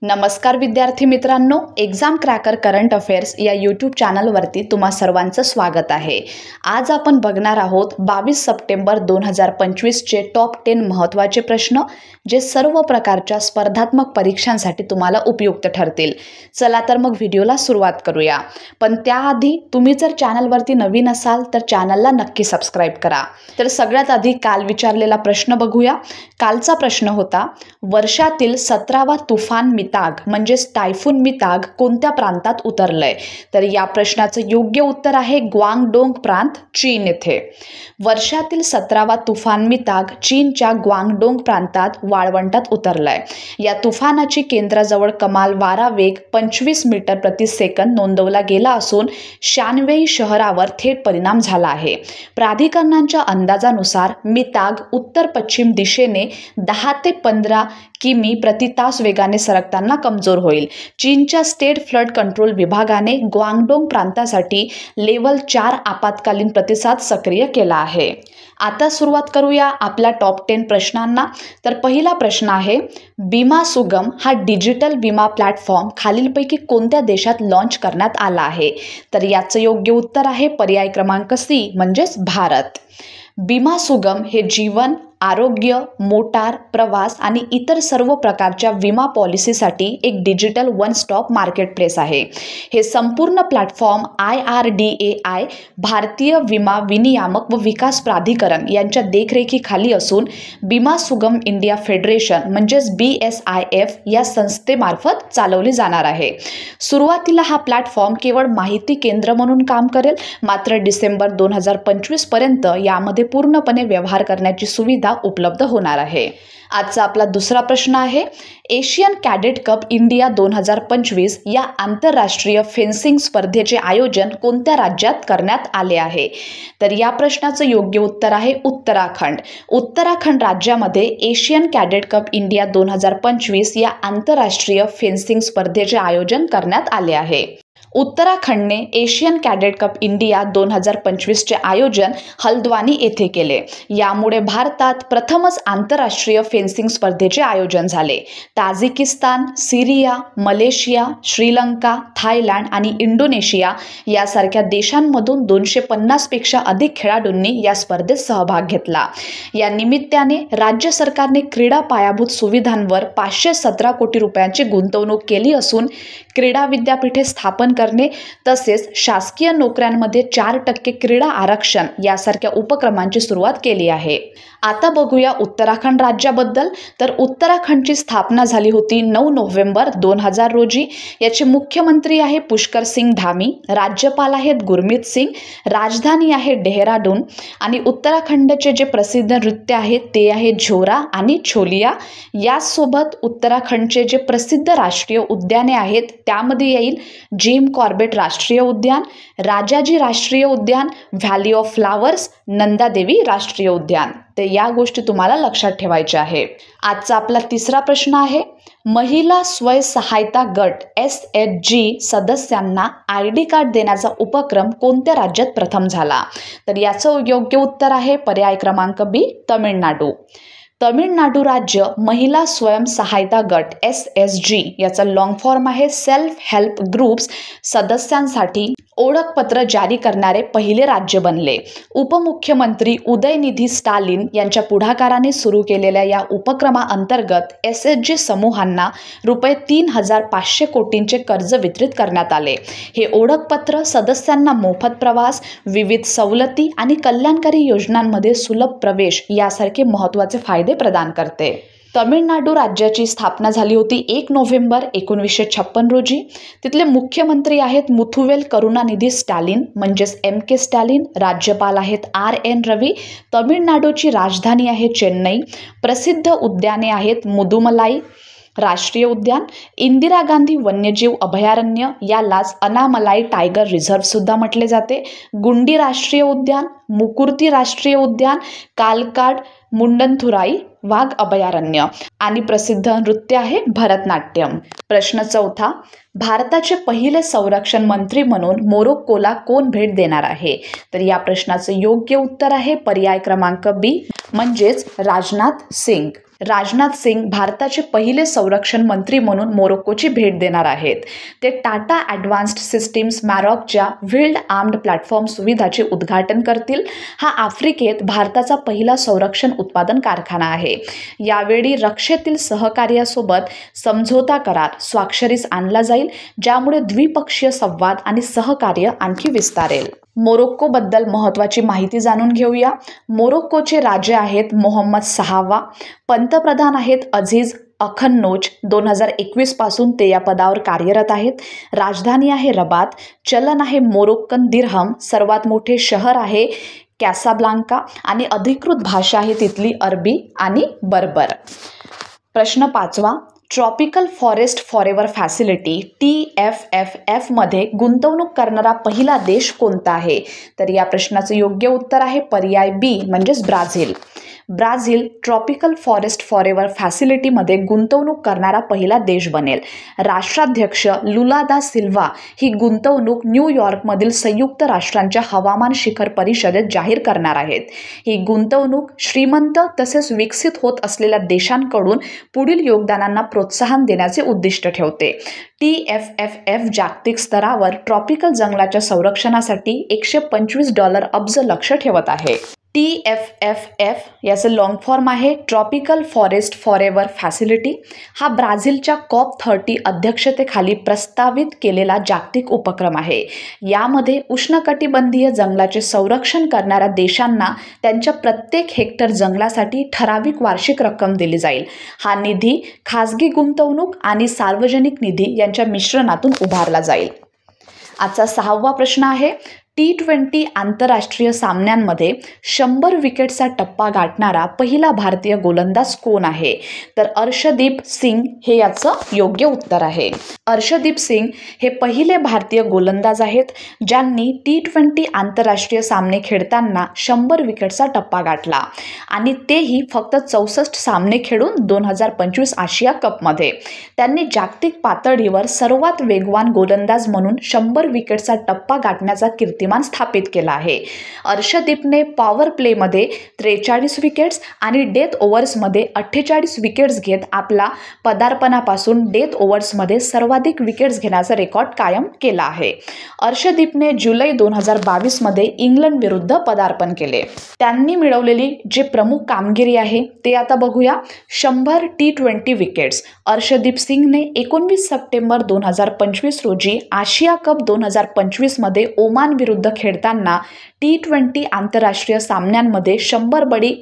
नमस्कार विद्यार्थी मित्रांनो, एक्झाम क्रॅकर करंट अफेअर्स या यूट्यूब चॅनलवरती तुम्हा सर्वांचं स्वागत आहे। आज आपण बघणार आहोत 22 सप्टेंबर 2025चे टॉप 10 महत्त्वाचे प्रश्न जे सर्व प्रकारच्या स्पर्धात्मक परीक्षांसाठी तुम्हाला उपयुक्त ठरतील। चला तर मग व्हिडिओला सुरुवात करूया। पण त्याआधी तुम्ही जर चॅनलवरती नवीन असाल तर चॅनलला नक्की सबस्क्राइब करा। तर सगळ्यात आधी काल विचारलेला प्रश्न बघूया। कालचा प्रश्न होता, वर्षातील 17वा तुफान मिताग म्हणजेच टायफून मिताग कोणत्या प्रांतात उतरलंय? तर या प्रश्नाचं योग्य उत्तर आहे ग्वांगडोंग प्रांत, चीन येथे। वर्षातील 17वा तुफान मिताग चीनच्या ग्वांगडोंग प्रांतात वाळवंटात उतरलाय। या तुफानाची केंद्राजवळ कमाल वारा वेग 25 मीटर प्रति सेकंद नोंदवला गेला असून शानवेई शहरावर थेट परिणाम झाला आहे। प्राधिकरणांच्या अंदाजानुसार मिताग उत्तर पश्चिम दिशेने 10 ते 15 किमी प्रति तास वेगाने सरकताना कमजोर होईल। चीनच्या स्टेट फ्लड कंट्रोल विभागाने ग्वांगडोंग प्रांतासाठी लेव्हल 4 आपत्कालीन प्रतिसाद सक्रिय केला आहे। आता सुरुवात करूया आपल्या टॉप 10 प्रश्नांना। तर पहिला प्रश्न आहे, बीमा सुगम हा डिजिटल विमा प्लॅटफॉर्म खालीलपैकी कोणत्या देशात लॉन्च करण्यात आला आहे? तर याचं योग्य उत्तर आहे पर्याय क्रमांक सी म्हणजेच भारत। बीमा सुगम हे जीवन, आरोग्य, मोटार, प्रवास आणि इतर सर्व प्रकारच्या विमा पॉलिसीसाठी एक डिजिटल वन स्टॉप मार्केटप्लेस आहे। हे संपूर्ण प्लॅटफॉर्म IRDAI भारतीय विमा विनियामक व विकास प्राधिकरण यांच्या देखरेखीखाली असून बीमा सुगम इंडिया फेडरेशन म्हणजेच BSIF या संस्थेमार्फत चालवली जाणार आहे। सुरुवातीला हा प्लॅटफॉर्म केवळ माहिती केंद्र म्हणून काम करेल, मात्र डिसेंबर 2025 पर्यंत यामध्ये पूर्णपणे व्यवहार करण्याची सुविधा उपलब्ध होणार आहे। आजचा आपला दुसरा प्रश्न आहे, एशियन कॅडेट कप इंडिया 2025 या आंतरराष्ट्रीय फेन्सिंग स्पर्धेचे आयोजन कोणत्या राज्यात करण्यात आले आहे? तर या प्रश्नाचं योग्य उत्तर आहे उत्तराखंड। उत्तराखंड राज्यामध्ये एशियन कॅडेट कप इंडिया 2025 या आंतरराष्ट्रीय फेन्सिंग स्पर्धेचे आयोजन करण्यात आले आहे। उत्तराखंडने एशियन कॅडेट कप इंडिया 2025चे आयोजन हल्द्वानी येथे केले। यामुळे भारतात प्रथमच आंतरराष्ट्रीय फेन्सिंग स्पर्धेचे आयोजन झाले। ताजिकिस्तान, सिरिया, मलेशिया, श्रीलंका, थायलंड आणि इंडोनेशिया यासारख्या देशांमधून 250 पेक्षा अधिक खेळाडूंनी या स्पर्धेत सहभाग घेतला। या निमित्ताने राज्य सरकारने क्रीडा पायाभूत सुविधांवर 517 कोटी रुपयांची गुंतवणूक केली असून क्रीडा विद्यापीठे स्थापन करणे तसेच शासकीय नोकऱ्यांमध्ये 4% क्रीडा आरक्षण यासारख्या उपक्रमांची सुरुवात केली आहे। आता बघूया उत्तराखंड राज्याबद्दल। तर उत्तराखंडची स्थापना झाली होती 9 नोव्हेंबर 2000 रोजी। याचे मुख्यमंत्री आहे पुष्कर सिंग धामी, राज्यपाल आहेत गुरमीत सिंग, राजधानी आहे डेहराडून आणि उत्तराखंडचे जे प्रसिद्ध नृत्य आहे ते आहे झोरा आणि छोलिया। यासोबत उत्तराखंडचे जे प्रसिद्ध राष्ट्रीय उद्याने आहेत त्यामध्ये येईल जिम कॉर्बेट राष्ट्रीय उद्यान, राजाजी राष्ट्रीय उद्यान, व्हॅली ऑफ फ्लावर्स, नंदादेवी राष्ट्रीय उद्यान। तर या गोष्टी तुम्हाला लक्षात ठेवायच्या आहे। आजचा आपला तिसरा प्रश्न आहे, महिला स्वयंसहायता गट SHG सदस्यांना ID कार्ड देण्याचा उपक्रम कोणत्या राज्यात प्रथम झाला? तर याचं योग्य उत्तर आहे पर्याय क्रमांक बी तमिळनाडू। तमिळनाडू राज्य महिला स्वयंसहायता गट SSG याचा लॉंग फॉर्म आहे सेल्फ हेल्प ग्रुप्स सदस्यांसाठी ओळखपत्र जारी करणारे पहिले राज्य बनले। उपमुख्यमंत्री उदयनिधी स्टालिन यांच्या पुढाकाराने सुरू केलेल्या या उपक्रमाअंतर्गत SHG समूहांना रुपये 3500 कोटींचे कर्ज वितरित करण्यात आले। हे ओळखपत्र सदस्यांना मोफत प्रवास, विविध सवलती आणि कल्याणकारी योजनांमध्ये सुलभ प्रवेश यासारखे महत्त्वाचे फायदे प्रदान करते। तमिळनाडू राज्याची स्थापना झाली होती 1 नोव्हेंबर 1956 रोजी। तिथले मुख्यमंत्री आहेत मुथुवेल करुणानिधी स्टॅलिन म्हणजेच MK स्टॅलिन, राज्यपाल आहेत RN रवी। तमिळनाडूची राजधानी आहे चेन्नई। प्रसिद्ध उद्याने आहेत मुदुमलाई राष्ट्रीय उद्यान, इंदिरा गांधी वन्यजीव अभयारण्य यालाच अनामलाई टायगर रिझर्व्ह सुद्धा म्हटले जाते, गुंडी राष्ट्रीय उद्यान, मुकुर्ती राष्ट्रीय उद्यान, कालकाड मुंडनथुराई वाघ अभयारण्य आणि प्रसिद्ध नृत्य आहे भरतनाट्यम। प्रश्न चौथा, भारताचे पहिले संरक्षण मंत्री म्हणून मोरोक्कोला कोण भेट देणार आहे? तर या प्रश्नाचं योग्य उत्तर आहे पर्याय क्रमांक बी म्हणजेच राजनाथ सिंग। राजनाथ सिंग भारताचे पहिले संरक्षण मंत्री म्हणून मोरोक्कोची भेट देणार आहेत. ते टाटा ॲडव्हान्स्ड सिस्टीम्स मॅरॉकच्या व्हील्ड आर्म्ड प्लॅटफॉर्म सुविधाचे उद्घाटन करतील. हा आफ्रिकेत भारताचा पहिला संरक्षण उत्पादन कारखाना आहे. यावेळी रक्षेतील सहकार्यासोबत समझोता करार स्वाक्षरीस आणला जाईल, ज्यामुळे द्विपक्षीय संवाद आणि सहकार्य आणखी विस्तारेल. मोरोक्कोबद्दल महत्त्वाची माहिती जाणून घेऊया. मोरोक्कोचे राजे आहेत मोहम्मद 6वा. पंतप्रधान आहेत अझीज अखनोज. 2021 पासून ते या पदावर कार्यरत आहेत. राजधानी आहे रबात. चलन आहे मोरोक्कन दिरहम. सर्वात मोठे शहर आहे कॅसाब्लांका आणि अधिकृत भाषा आहे तिथली अरबी आणि बर्बर. प्रश्न 5वा. Tropical forest forever facility TFFF मध्ये गुंतवणूक करणारा पहिला देश कोणता आहे? तर या प्रश्नाचं योग्य उत्तर आहे पर्याय B म्हणजेच Brazil. Brazil tropical forest forever फॅसिलिटीमध्ये गुंतवणूक करणारा पहिला देश बनेल. राष्ट्राध्यक्ष लुला दा सिल्व्हा ही गुंतवणूक न्यूयॉर्कमधील संयुक्त राष्ट्रांच्या हवामान शिखर परिषदेत जाहीर करणार आहेत. ही गुंतवणूक श्रीमंत तसेच विकसित होत असलेल्या देशांकडून पुढील योगदानांना प्रोत्साहन देण्याचे उद्दिष्ट ठेवते. TFFF जागतिक स्तरावर ट्रॉपिकल जंगलाच्या संरक्षणासाठी $125 अब्ज लक्ष ठेवत आहे. TFFF याचं लॉंग फॉर्म आहे ट्रॉपिकल फॉरेस्ट फॉरेवर फॅसिलिटी. हा ब्राझीलच्या COP30 अध्यक्षतेखाली प्रस्तावित केलेला जागतिक उपक्रम आहे. यामध्ये उष्णकटिबंधीय जंगलाचे संरक्षण करणाऱ्या देशांना त्यांच्या प्रत्येक हेक्टर जंगलासाठी ठराविक वार्षिक रक्कम दिली जाईल. हा निधी खाजगी गुंतवणूक आणि सार्वजनिक निधी यांच्या मिश्रणातून उभारला जाईल. आजचा 6वा प्रश्न आहे. T20 आंतरराष्ट्रीय सामन्यांमध्ये 100 विकेटचा टप्पा गाठणारा पहिला भारतीय गोलंदाज कोण आहे? तर अर्शदीप सिंग हे याचं योग्य उत्तर आहे. अर्शदीप सिंग हे पहिले भारतीय गोलंदाज आहेत ज्यांनी T20 आंतरराष्ट्रीय सामने खेळताना 100 विकेटचा टप्पा गाठला आणि तेही फक्त 64 सामने खेळून 2025 आशिया कपमध्ये. त्यांनी जागतिक पातळीवर सर्वात वेगवान गोलंदाज म्हणून 100 विकेटचा टप्पा गाठण्याचा कीर्तिमान स्थापित केला आहे. अर्शदीपने पॉवर प्लेमध्ये 43 विकेट्स आणि डेथ ओव्हर्समध्ये 48 विकेट्स घेत आपला पदार्पणापासून डेथ ओव्हर्समध्ये सर्वाधिक विकेट्स घेण्याचा रेकॉर्ड कायम केला आहे. अर्शदीपने जुलै 2022 मध्ये इंग्लंड विरुद्ध पदार्पण केले. त्यांनी मिळवलेली जे प्रमुख कामगिरी आहे ते आता बघूया. 100 T20 विकेट्स. अर्शदीप सिंगने 19 सप्टेंबर 2025 रोजी आशिया कप 2025 मध्ये ओमान विरुद्ध खेळताना T20 आंतरराष्ट्रीय सामन्यांमध्ये 100 बळी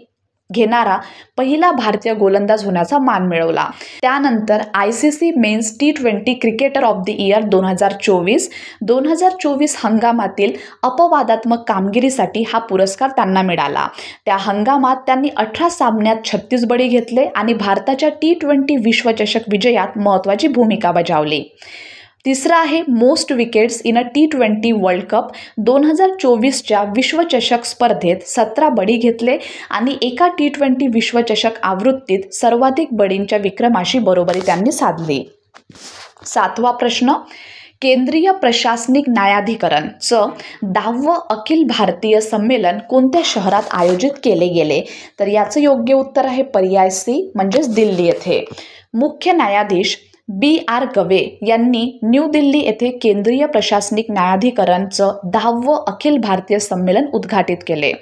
घेणारा पहिला भारतीय गोलंदाज होण्याचा मान मिळवला. त्यानंतर ICC men's T20 cricketer of the year 2024 हंगामातील अपवादात्मक कामगिरीसाठी हा पुरस्कार त्यांना मिळाला. त्या हंगामात त्यांनी 18 सामन्यात 36 बळी घेतले आणि भारताच्या T20 विश्वचषक विजयात महत्त्वाची भूमिका बजावली. तिसरा आहे most wickets in a T20 world cup. 2024च्या विश्वचषक स्पर्धेत 17 बळी घेतले आणि एका T20 विश्वचषक आवृत्तीत सर्वाधिक बळींच्या विक्रमाशी बरोबरी त्यांनी साधली. 7वा प्रश्न. केंद्रीय प्रशासनिक न्यायाधिकरणचं 10वं अखिल भारतीय संमेलन कोणत्या शहरात आयोजित केले गेले? तर याचं योग्य उत्तर आहे पर्याय C म्हणजेच दिल्ली येथे. मुख्य न्यायाधीश BR गवे यांनी न्यू दिल्ली येथे केंद्रीय प्रशासनिक न्यायाधिकरणचं 10वं अखिल भारतीय संमेलन उद्घाटित केले.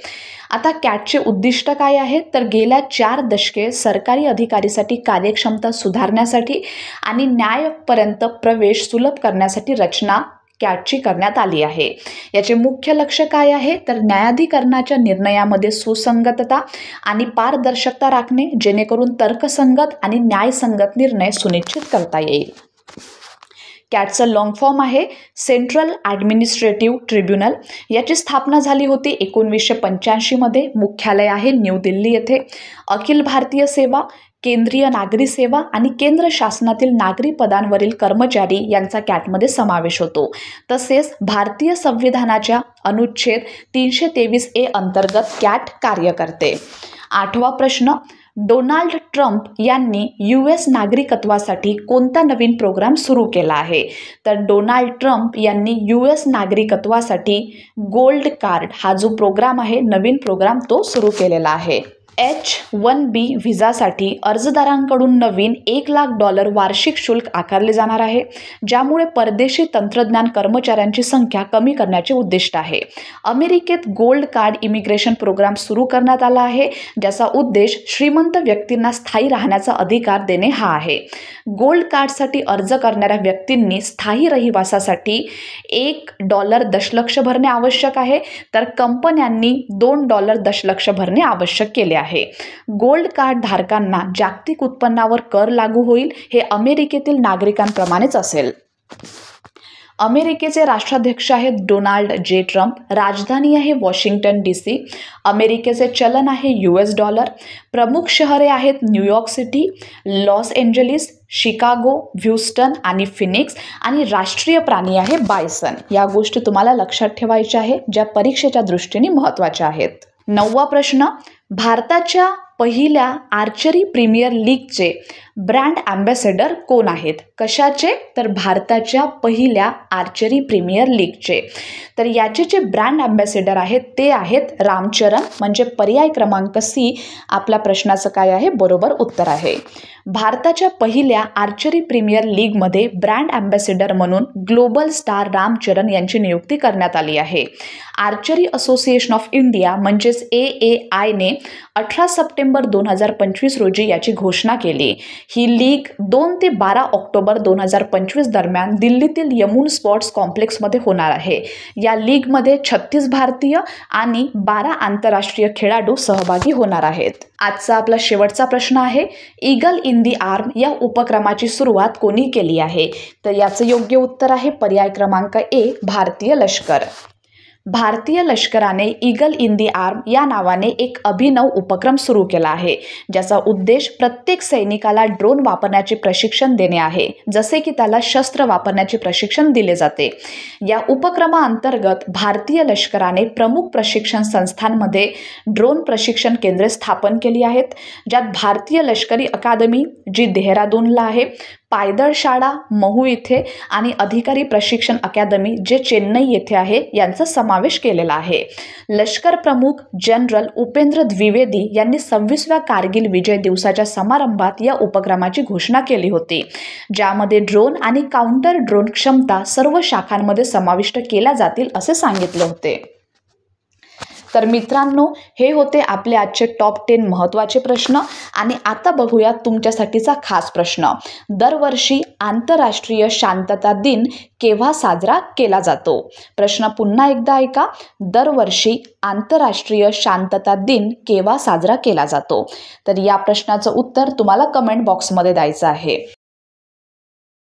आता कॅटचे उद्दिष्ट काय आहे? तर गेल्या 4 दशके सरकारी अधिकारीसाठी कार्यक्षमता सुधारण्यासाठी आणि न्यायापर्यंत प्रवेश सुलभ करण्यासाठी रचना कॅटची करण्यात आली आहे. याचे मुख्य लक्ष्य काय आहे? तर न्यायाधिकरणाच्या निर्णयामध्ये सुसंगतता आणि पारदर्शकता राखणे, जेणेकरून तर्कसंगत आणि न्यायसंगत निर्णय सुनिश्चित करता येईल. कॅटचं लॉंग फॉर्म आहे सेंट्रल ॲडमिनिस्ट्रेटिव्ह ट्रिब्युनल. याची स्थापना झाली होती 1985 मध्ये. मुख्यालय आहे न्यू दिल्ली येथे. अखिल भारतीय सेवा, केंद्रीय नागरी सेवा आणि केंद्र शासनातील नागरी पदांवरील कर्मचारी यांचा कॅटमध्ये समावेश होतो. तसेच भारतीय संविधानाच्या अनुच्छेद 323A अंतर्गत कॅट कार्य करते. 8वा प्रश्न. डोनाल्ड ट्रम्प यांनी US नागरिकत्वासाठी कोणता नवीन प्रोग्राम सुरू केला आहे? तर डोनाल्ड ट्रम्प यांनी US नागरिकत्वासाठी गोल्ड कार्ड हा जो प्रोग्राम आहे, नवीन प्रोग्राम तो सुरू केलेला आहे. H-1B व्हिसासाठी अर्जदारांकडून नवीन $1,00,000 वार्षिक शुल्क आकारले जाणार आहे, ज्यामुळे परदेशी तंत्रज्ञान कर्मचाऱ्यांची संख्या कमी करण्याचे उद्दिष्ट आहे. अमेरिकेत गोल्ड कार्ड इमिग्रेशन प्रोग्राम सुरू करण्यात आला आहे, ज्याचा उद्देश श्रीमंत व्यक्तींना स्थायी राहण्याचा अधिकार देणे हा आहे. गोल्ड कार्डसाठी अर्ज करणाऱ्या व्यक्तींनी स्थायी रहिवासासाठी $1 दशलक्ष भरणे आवश्यक आहे, तर कंपन्यांनी $2 दशलक्ष भरणे आवश्यक केले आहे. गोल्ड कार्ड धारकांना जागतिक उत्पन्नावर कर लागू होईल. हे अमेरिकेतील नागरिकांप्रमाणेच असेल. अमेरिकेचे राष्ट्राध्यक्ष आहेत डोनाल्ड जे ट्रम्प. राजधानी आहे वॉशिंग्टन DC. अमेरिकेचे चलन आहे $. प्रमुख शहरे आहेत New York city, Los Angeles, Chicago, Houston आणि फिनिक्स. आणि राष्ट्रीय प्राणी आहे बायसन. या गोष्टी तुम्हाला लक्षात ठेवायच्या आहे, ज्या परीक्षेच्या दृष्टीने महत्त्वाच्या आहेत. 9वा प्रश्न, भारताच्या पहिल्या आर्चरी प्रीमियर लीगचे ब्रँड ॲम्बॅसेडर कोण आहेत? कशाचे? तर भारताच्या पहिल्या आर्चरी प्रीमियर लीगचे. तर याचे जे ब्रँड ॲम्बॅसेडर आहेत ते आहेत रामचरण. म्हणजे पर्याय क्रमांक C आपल्या प्रश्नाचं काय आहे? बरोबर उत्तर आहे. भारताच्या पहिल्या आर्चरी प्रीमियर लीगमध्ये ब्रँड ॲम्बॅसेडर म्हणून ग्लोबल स्टार रामचरण यांची नियुक्ती करण्यात आली आहे. आर्चरी असोसिएशन ऑफ इंडिया म्हणजेच AAIने 18 सप्टेंबर 2025 रोजी याची घोषणा केली. ही लीग 2 ते 12 ऑक्टोबर 2025 दरम्यान दिल्लीतील यमुन स्पोर्ट्स कॉम्प्लेक्समध्ये होणार आहे. या लीगमध्ये 36 भारतीय आणि 12 आंतरराष्ट्रीय खेळाडू सहभागी होणार आहेत. आजचा आपला शेवटचा प्रश्न आहे, ईगल इन दी आर्म या उपक्रमाची सुरुवात कोणी केली आहे? तर याचं योग्य उत्तर आहे पर्याय क्रमांक A, भारतीय लष्कर. भारतीय लष्कराने ईगल इन दी आर्म या नावाने एक अभिनव उपक्रम सुरू केला आहे, ज्याचा उद्देश प्रत्येक सैनिकाला ड्रोन वापरण्याचे प्रशिक्षण देणे आहे, जसे की त्याला शस्त्र वापरण्याचे प्रशिक्षण दिले जाते. या उपक्रमाअंतर्गत भारतीय लष्कराने प्रमुख प्रशिक्षण संस्थांमध्ये ड्रोन प्रशिक्षण केंद्रे स्थापन केली आहेत, ज्यात भारतीय लष्करी अकादमी जी देहरादूनला आहे, पायदळ शाळा महू इथे आणि अधिकारी प्रशिक्षण अकादमी जे चेन्नई येथे आहे यांचा समावेश केलेला आहे. लष्कर प्रमुख जनरल उपेंद्र द्विवेदी यांनी 26व्या कारगिल विजय दिवसाच्या समारंभात या उपक्रमाची घोषणा केली होती, ज्यामध्ये ड्रोन आणि काउंटर ड्रोन क्षमता सर्व शाखांमध्ये समाविष्ट केल्या जातील असे सांगितले होते. तर मित्रांनो, हे होते आपले आजचे टॉप 10 महत्त्वाचे प्रश्न. आणि आता बघूया तुमच्यासाठीचा खास प्रश्न. दरवर्षी आंतरराष्ट्रीय शांतता दिन केव्हा साजरा केला जातो? प्रश्न पुन्हा एकदा ऐका. दरवर्षी आंतरराष्ट्रीय शांतता दिन केव्हा साजरा केला जातो? तर या प्रश्नाचं उत्तर तुम्हाला कमेंट बॉक्समध्ये द्यायचं आहे.